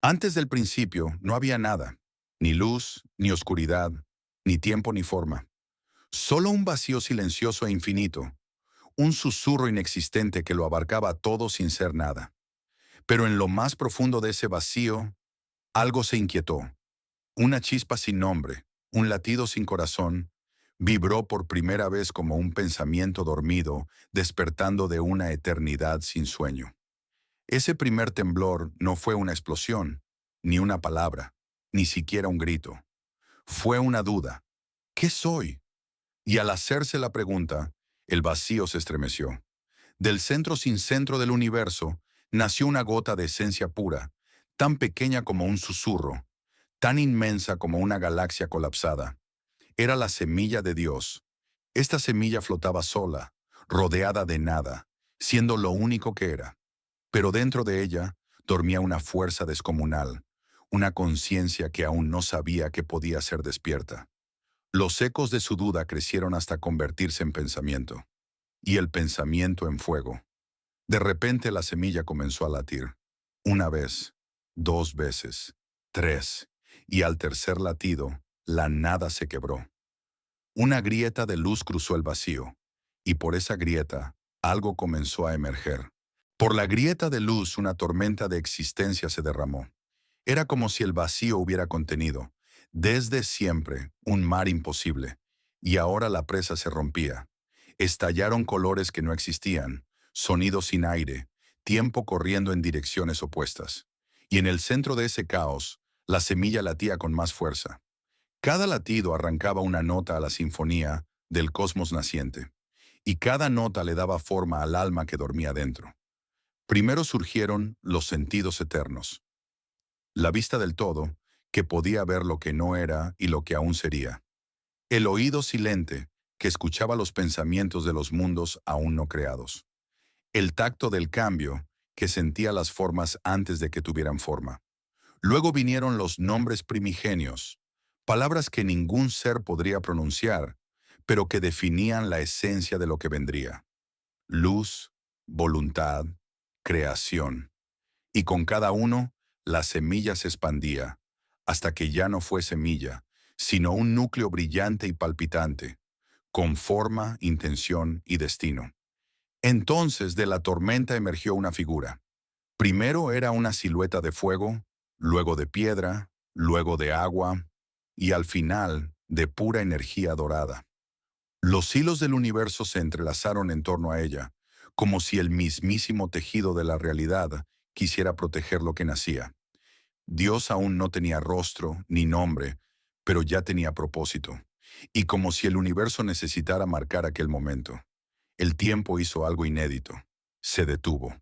Antes del principio no había nada, ni luz, ni oscuridad, ni tiempo ni forma. Solo un vacío silencioso e infinito, un susurro inexistente que lo abarcaba todo sin ser nada. Pero en lo más profundo de ese vacío, algo se inquietó. Una chispa sin nombre, un latido sin corazón, vibró por primera vez como un pensamiento dormido, despertando de una eternidad sin sueño. Ese primer temblor no fue una explosión, ni una palabra, ni siquiera un grito. Fue una duda. ¿Qué soy? Y al hacerse la pregunta, el vacío se estremeció. Del centro sin centro del universo nació una gota de esencia pura, tan pequeña como un susurro, tan inmensa como una galaxia colapsada. Era la semilla de Dios. Esta semilla flotaba sola, rodeada de nada, siendo lo único que era. Pero dentro de ella dormía una fuerza descomunal, una conciencia que aún no sabía que podía ser despierta. Los ecos de su duda crecieron hasta convertirse en pensamiento, y el pensamiento en fuego. De repente la semilla comenzó a latir. Una vez, dos veces, tres, y al tercer latido, la nada se quebró. Una grieta de luz cruzó el vacío, y por esa grieta, algo comenzó a emerger. Por la grieta de luz una tormenta de existencia se derramó. Era como si el vacío hubiera contenido, desde siempre, un mar imposible, y ahora la presa se rompía. Estallaron colores que no existían, sonidos sin aire, tiempo corriendo en direcciones opuestas. Y en el centro de ese caos, la semilla latía con más fuerza. Cada latido arrancaba una nota a la sinfonía del cosmos naciente, y cada nota le daba forma al alma que dormía dentro. Primero surgieron los sentidos eternos, la vista del todo, que podía ver lo que no era y lo que aún sería. El oído silente, que escuchaba los pensamientos de los mundos aún no creados. El tacto del cambio, que sentía las formas antes de que tuvieran forma. Luego vinieron los nombres primigenios, palabras que ningún ser podría pronunciar, pero que definían la esencia de lo que vendría. Luz, voluntad, creación. Y con cada uno, la semilla se expandía, hasta que ya no fue semilla, sino un núcleo brillante y palpitante, con forma, intención y destino. Entonces de la tormenta emergió una figura. Primero era una silueta de fuego, luego de piedra, luego de agua, y al final de pura energía dorada. Los hilos del universo se entrelazaron en torno a ella, como si el mismísimo tejido de la realidad quisiera proteger lo que nacía. Dios aún no tenía rostro ni nombre, pero ya tenía propósito. Y como si el universo necesitara marcar aquel momento. El tiempo hizo algo inédito. Se detuvo.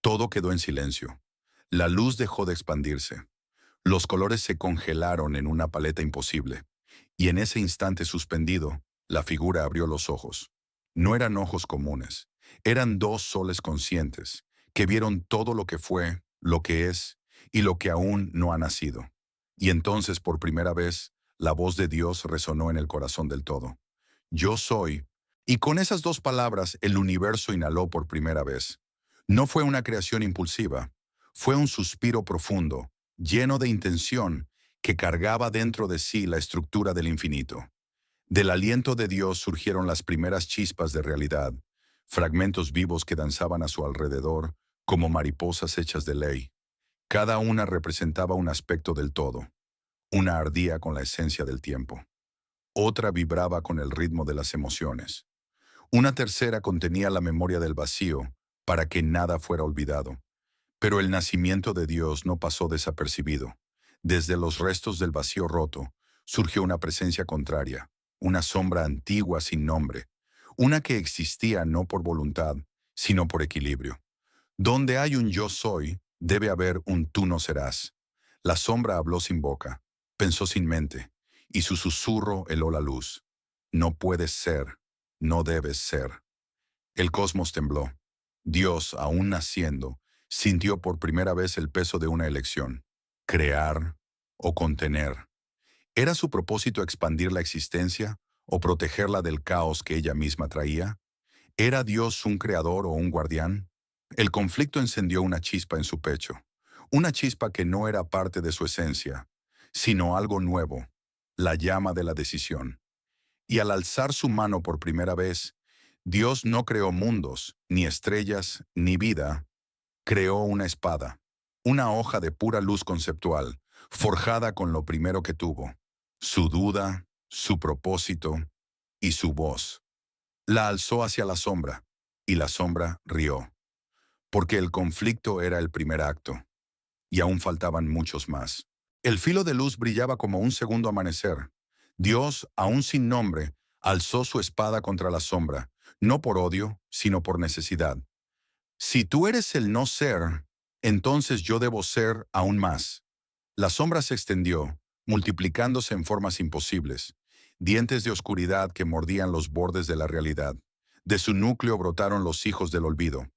Todo quedó en silencio. La luz dejó de expandirse. Los colores se congelaron en una paleta imposible. Y en ese instante suspendido, la figura abrió los ojos. No eran ojos comunes. Eran dos soles conscientes, que vieron todo lo que fue, lo que es y lo que aún no ha nacido. Y entonces, por primera vez, la voz de Dios resonó en el corazón del todo. Yo soy. Y con esas dos palabras, el universo inhaló por primera vez. No fue una creación impulsiva. Fue un suspiro profundo, lleno de intención, que cargaba dentro de sí la estructura del infinito. Del aliento de Dios surgieron las primeras chispas de realidad, fragmentos vivos que danzaban a su alrededor, como mariposas hechas de ley. Cada una representaba un aspecto del todo. Una ardía con la esencia del tiempo. Otra vibraba con el ritmo de las emociones. Una tercera contenía la memoria del vacío, para que nada fuera olvidado. Pero el nacimiento de Dios no pasó desapercibido. Desde los restos del vacío roto, surgió una presencia contraria, una sombra antigua sin nombre, una que existía no por voluntad, sino por equilibrio. Donde hay un yo soy, debe haber un tú no serás. La sombra habló sin boca, pensó sin mente, y su susurro heló la luz. No puedes ser, no debes ser. El cosmos tembló. Dios, aún naciendo, sintió por primera vez el peso de una elección: crear o contener. ¿Era su propósito expandir la existencia o protegerla del caos que ella misma traía? ¿Era Dios un creador o un guardián? El conflicto encendió una chispa en su pecho, una chispa que no era parte de su esencia, sino algo nuevo, la llama de la decisión. Y al alzar su mano por primera vez, Dios no creó mundos, ni estrellas, ni vida, creó una espada, una hoja de pura luz conceptual, forjada con lo primero que tuvo, su duda, su propósito y su voz. La alzó hacia la sombra, y la sombra rió, porque el conflicto era el primer acto, y aún faltaban muchos más. El filo de luz brillaba como un segundo amanecer. Dios, aún sin nombre, alzó su espada contra la sombra, no por odio, sino por necesidad. Si tú eres el no ser, entonces yo debo ser aún más. La sombra se extendió, multiplicándose en formas imposibles, dientes de oscuridad que mordían los bordes de la realidad. De su núcleo brotaron los hijos del olvido,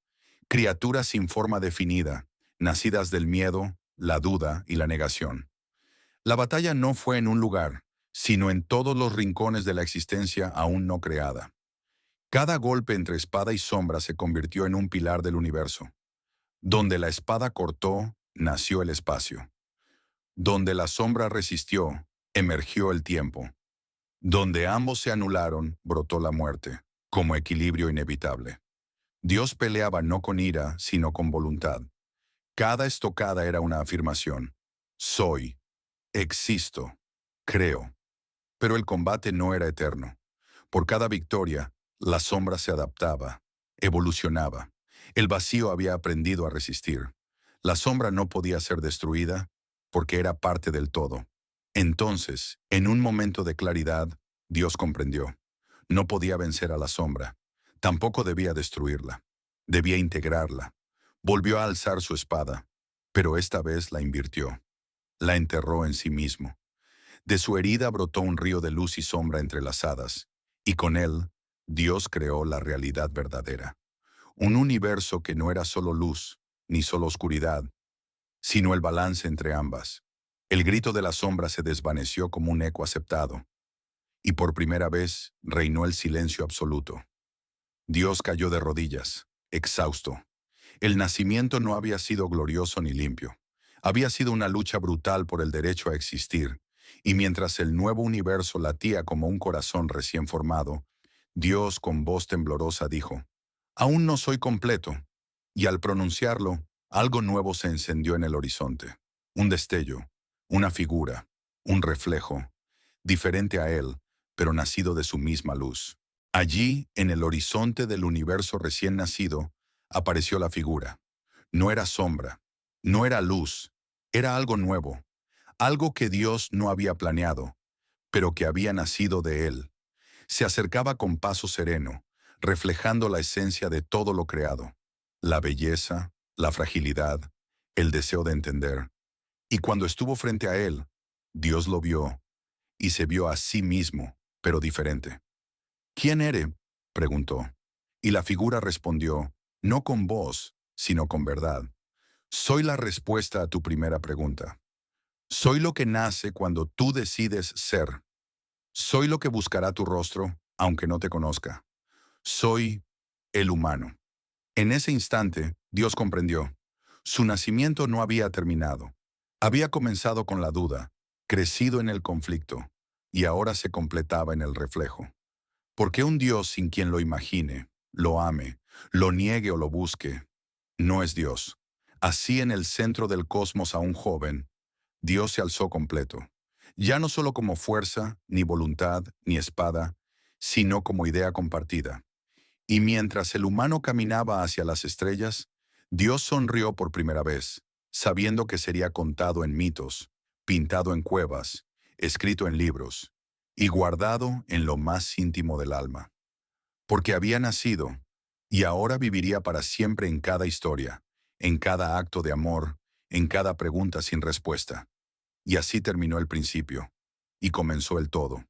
criaturas sin forma definida, nacidas del miedo, la duda y la negación. La batalla no fue en un lugar, sino en todos los rincones de la existencia aún no creada. Cada golpe entre espada y sombra se convirtió en un pilar del universo. Donde la espada cortó, nació el espacio. Donde la sombra resistió, emergió el tiempo. Donde ambos se anularon, brotó la muerte, como equilibrio inevitable. Dios peleaba no con ira, sino con voluntad. Cada estocada era una afirmación. Soy, existo, creo. Pero el combate no era eterno. Por cada victoria, la sombra se adaptaba, evolucionaba. El vacío había aprendido a resistir. La sombra no podía ser destruida porque era parte del todo. Entonces, en un momento de claridad, Dios comprendió. No podía vencer a la sombra. Tampoco debía destruirla. Debía integrarla. Volvió a alzar su espada, pero esta vez la invirtió. La enterró en sí mismo. De su herida brotó un río de luz y sombra entrelazadas, y con él, Dios creó la realidad verdadera. Un universo que no era solo luz, ni solo oscuridad, sino el balance entre ambas. El grito de la sombra se desvaneció como un eco aceptado, y por primera vez reinó el silencio absoluto. Dios cayó de rodillas, exhausto. El nacimiento no había sido glorioso ni limpio. Había sido una lucha brutal por el derecho a existir, y mientras el nuevo universo latía como un corazón recién formado, Dios con voz temblorosa dijo, «Aún no soy completo». Y al pronunciarlo, algo nuevo se encendió en el horizonte. Un destello, una figura, un reflejo, diferente a él, pero nacido de su misma luz. Allí, en el horizonte del universo recién nacido, apareció la figura. No era sombra, no era luz, era algo nuevo, algo que Dios no había planeado, pero que había nacido de él. Se acercaba con paso sereno, reflejando la esencia de todo lo creado, la belleza, la fragilidad, el deseo de entender. Y cuando estuvo frente a él, Dios lo vio y se vio a sí mismo, pero diferente. «¿Quién eres?», preguntó. Y la figura respondió, no con voz, sino con verdad. «Soy la respuesta a tu primera pregunta. Soy lo que nace cuando tú decides ser. Soy lo que buscará tu rostro, aunque no te conozca. Soy el humano». En ese instante, Dios comprendió. Su nacimiento no había terminado. Había comenzado con la duda, crecido en el conflicto, y ahora se completaba en el reflejo. Porque un Dios sin quien lo imagine, lo ame, lo niegue o lo busque, no es Dios. Así en el centro del cosmos a un joven, Dios se alzó completo, ya no solo como fuerza, ni voluntad, ni espada, sino como idea compartida. Y mientras el humano caminaba hacia las estrellas, Dios sonrió por primera vez, sabiendo que sería contado en mitos, pintado en cuevas, escrito en libros, y guardado en lo más íntimo del alma. Porque había nacido, y ahora viviría para siempre en cada historia, en cada acto de amor, en cada pregunta sin respuesta. Y así terminó el principio, y comenzó el todo.